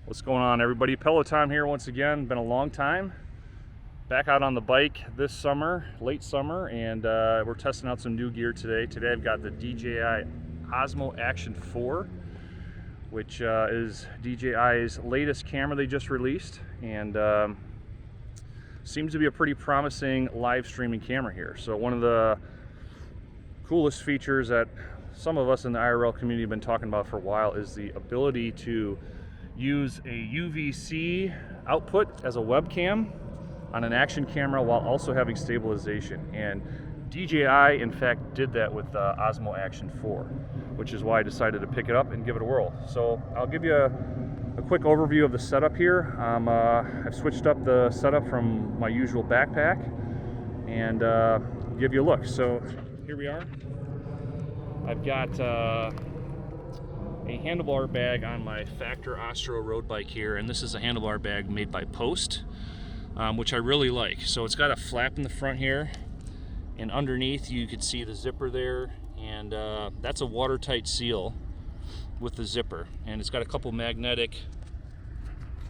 What's going on, everybody? Peloton here once again. Been a long time. Back out on the bike this summer, late summer, and we're testing out some new gear today. Today I've got the DJI Osmo Action 4, which is DJI's latest camera they just released, and seems to be a pretty promising live streaming camera here. So one of the coolest features that some of us in the IRL community have been talking about for a while is the ability to use a UVC output as a webcam on an action camera while also having stabilization. And DJI, in fact, did that with the Osmo Action 4, which is why I decided to pick it up and give it a whirl. So I'll give you a quick overview of the setup here. I've switched up the setup from my usual backpack and give you a look. So here we are. I've got a handlebar bag on my Factor Ostro road bike here, and this is a handlebar bag made by Post, which I really like. So it's got a flap in the front here, and underneath you could see the zipper there, and that's a watertight seal with the zipper, and it's got a couple magnetic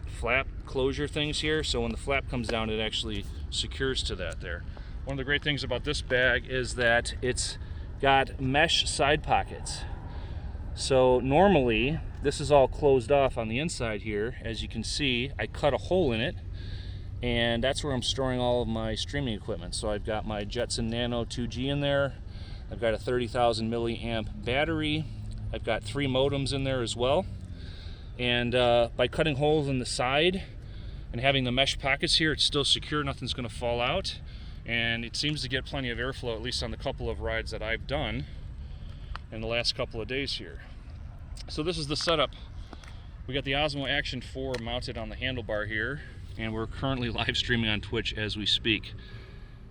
flap closure things here, so when the flap comes down it actually secures to that there. One of the great things about this bag is that it's got mesh side pockets. So normally this is all closed off on the inside here. As you can see, I cut a hole in it, and that's where I'm storing all of my streaming equipment. So I've got my Jetson Nano 2G in there. I've got a 30,000 milliamp battery. I've got 3 modems in there as well. And by cutting holes in the side and having the mesh pockets here, it's still secure, nothing's gonna fall out. And it seems to get plenty of airflow, at least on the couple of rides that I've done in the last couple of days here. So this is the setup. We got the Osmo Action 4 mounted on the handlebar here, and we're currently live streaming on Twitch as we speak.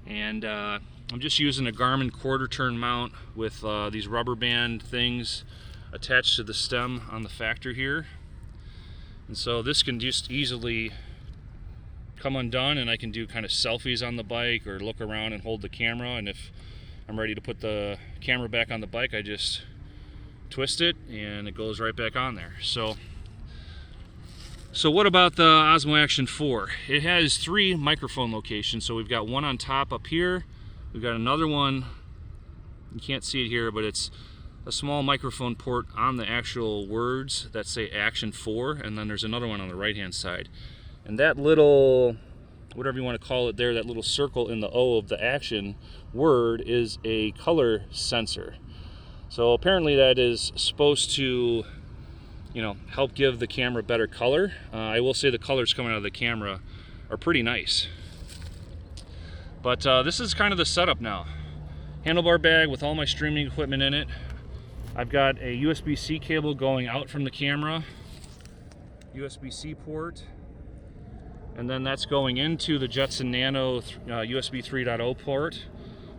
And I'm just using a Garmin quarter turn mount with these rubber band things attached to the stem on the Factor here. And so this can just easily come undone, and I can do kind of selfies on the bike or look around and hold the camera, and if I'm ready to put the camera back on the bike, I just twist it and it goes right back on there. So what about the Osmo Action 4? It has 3 microphone locations. So we've got one on top up here, we've got another one, you can't see it here, but it's a small microphone port on the actual words that say Action 4, and then there's another one on the right hand side. And that little, whatever you want to call it there, that little circle in the O of the Action word is a color sensor. So apparently that is supposed to, you know, help give the camera better color. I will say the colors coming out of the camera are pretty nice. But this is kind of the setup now. Handlebar bag with all my streaming equipment in it. I've got a USB-C cable going out from the camera, USB-C port, and then that's going into the Jetson Nano USB 3.0 port,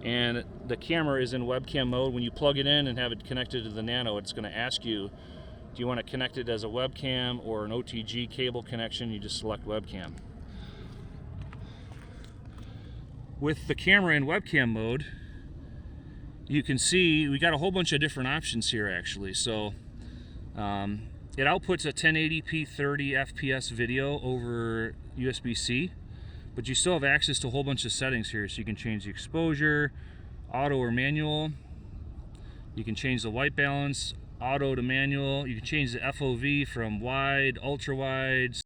and the camera is in webcam mode. When you plug it in and have it connected to the Nano, it's going to ask you, do you want to connect it as a webcam or an OTG cable connection? You just select webcam. With the camera in webcam mode, you can see we got a whole bunch of different options here actually. So it outputs a 1080p 30 FPS video over USB-C, but you still have access to a whole bunch of settings here. So you can change the exposure, auto or manual. You can change the white balance, auto to manual. You can change the FOV from wide, ultra wide.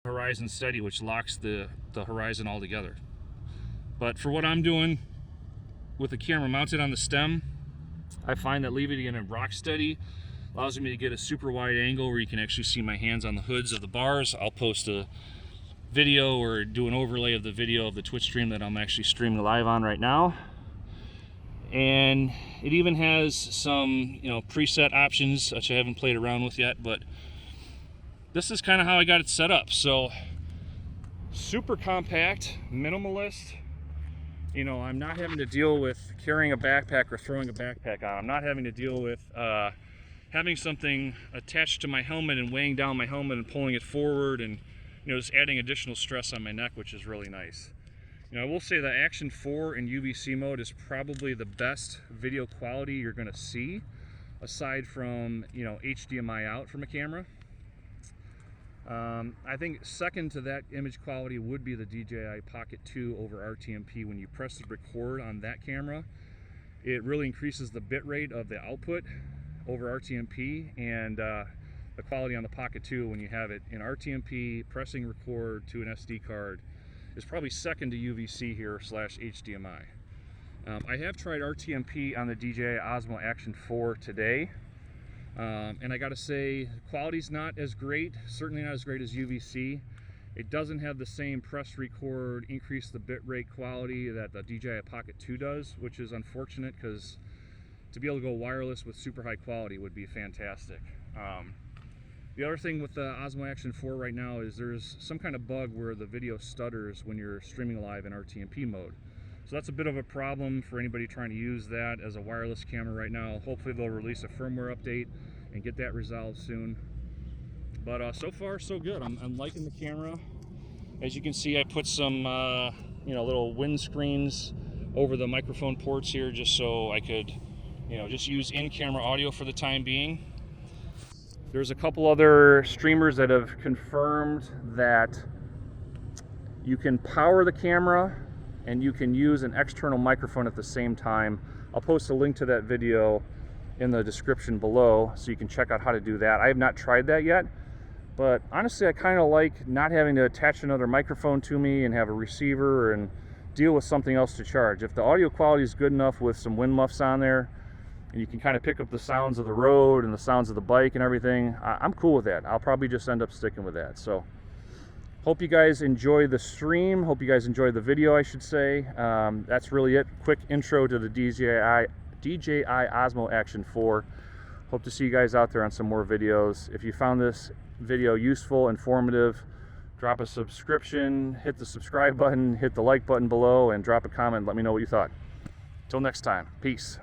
Horizon steady, which locks the horizon all together. But for what I'm doing with the camera mounted on the stem, I find that leaving it in rock steady allows me to get a super wide angle where you can actually see my hands on the hoods of the bars. I'll post a video or do an overlay of the video of the Twitch stream that I'm actually streaming live on right now. And it even has some, you know, preset options which I haven't played around with yet, but this is kind of how I got it set up. So super compact, minimalist. You know, I'm not having to deal with carrying a backpack or throwing a backpack on. I'm not having to deal with having something attached to my helmet and weighing down my helmet and pulling it forward, and just adding additional stress on my neck, which is really nice. I will say the Action 4 in UVC mode is probably the best video quality you're going to see, aside from HDMI out from a camera. I think second to that image quality would be the DJI Pocket 2 over RTMP. When you press the record on that camera, it really increases the bit rate of the output over RTMP, and the quality on the Pocket 2 when you have it in RTMP, pressing record to an SD card, is probably second to UVC here / HDMI. I have tried RTMP on the DJI Osmo Action 4 today, and I gotta say, quality's not as great, certainly not as great as UVC. It doesn't have the same press record, increase the bitrate quality that the DJI Pocket 2 does, which is unfortunate, because to be able to go wireless with super high quality would be fantastic. The other thing with the Osmo Action 4 right now is there's some kind of bug where the video stutters when you're streaming live in RTMP mode. So that's a bit of a problem for anybody trying to use that as a wireless camera right now. Hopefully they'll release a firmware update and get that resolved soon. But so far so good. I'm liking the camera. As you can see, I put some little windscreens over the microphone ports here, just so I could just use in-camera audio for the time being. There's a couple other streamers that have confirmed that you can power the camera and you can use an external microphone at the same time. I'll post a link to that video in the description below so you can check out how to do that. I have not tried that yet, but honestly I kind of like not having to attach another microphone to me and have a receiver and deal with something else to charge. If the audio quality is good enough with some wind muffs on there, and you can kind of pick up the sounds of the road and the sounds of the bike and everything, I'm cool with that. I'll probably just end up sticking with that. So hope you guys enjoy the stream. Hope you guys enjoy the video, I should say. That's really it. Quick intro to the DJI Osmo Action 4. Hope to see you guys out there on some more videos. If you found this video useful, informative, drop a subscription, hit the subscribe button, hit the like button below, and drop a comment. Let me know what you thought. Till next time, peace.